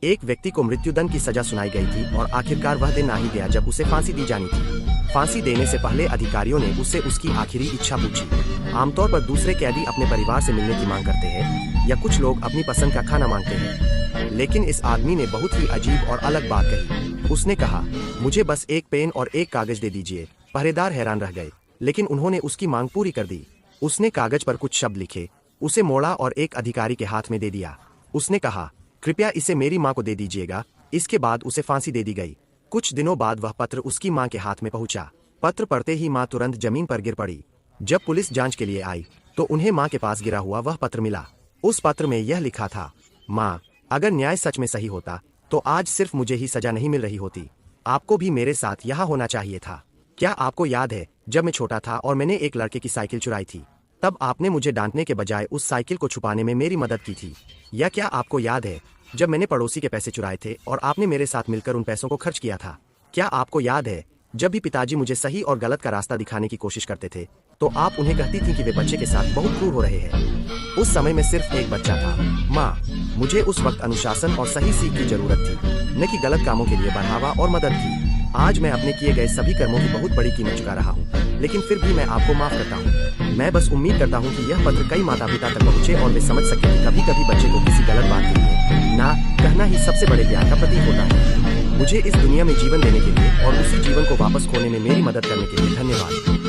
एक व्यक्ति को मृत्युदंड की सजा सुनाई गई थी और आखिरकार वह दिन आ ही गया जब उसे फांसी दी जानी थी। फांसी देने से पहले अधिकारियों ने उससे उसकी आखिरी इच्छा पूछी। आमतौर पर दूसरे कैदी अपने परिवार से मिलने की मांग करते हैं या कुछ लोग अपनी पसंद का खाना मांगते हैं, लेकिन इस आदमी ने बहुत ही अजीब और अलग बात कही। उसने कहा, मुझे बस एक पेन और एक कागज दे दीजिए। पहरेदार हैरान रह गए, लेकिन उन्होंने उसकी मांग पूरी कर दी। उसने कागज पर कुछ शब्द लिखे, उसे मोड़ा और एक अधिकारी के हाथ में दे दिया। उसने कहा, कृपया इसे मेरी माँ को दे दीजिएगा। इसके बाद उसे फांसी दे दी गई। कुछ दिनों बाद वह पत्र उसकी माँ के हाथ में पहुंचा। पत्र पढ़ते ही माँ तुरंत जमीन पर गिर पड़ी। जब पुलिस जांच के लिए आई तो उन्हें माँ के पास गिरा हुआ वह पत्र मिला। उस पत्र में यह लिखा था, माँ, अगर न्याय सच में सही होता तो आज सिर्फ मुझे ही सजा नहीं मिल रही होती, आपको भी मेरे साथ यहाँ होना चाहिए था। क्या आपको याद है जब मैं छोटा था और मैंने एक लड़के की साइकिल चुराई थी, तब आपने मुझे डांटने के बजाय उस साइकिल को छुपाने में मेरी मदद की थी? या क्या आपको याद है जब मैंने पड़ोसी के पैसे चुराए थे और आपने मेरे साथ मिलकर उन पैसों को खर्च किया था? क्या आपको याद है जब भी पिताजी मुझे सही और गलत का रास्ता दिखाने की कोशिश करते थे तो आप उन्हें कहती थी कि वे बच्चे के साथ बहुत क्रूर हो रहे हैं? उस समय मैं सिर्फ एक बच्चा था। माँ, मुझे उस वक्त अनुशासन और सही सीख की जरूरत थी, न कि गलत कामों के लिए बढ़ावा और मदद की। आज मैं अपने किए गए सभी कर्मों की बहुत बड़ी कीमत चुका रहा हूँ, लेकिन फिर भी मैं आपको माफ करता हूँ। मैं बस उम्मीद करता हूँ कि यह पत्र कई माता पिता तक पहुँचे और वे समझ सकें कि कभी कभी बच्चे को किसी गलत बात के लिए ना कहना ही सबसे बड़े प्यार का प्रतीक होता है। मुझे इस दुनिया में जीवन देने के लिए और उसी जीवन को वापस खोने में मेरी मदद करने के लिए धन्यवाद।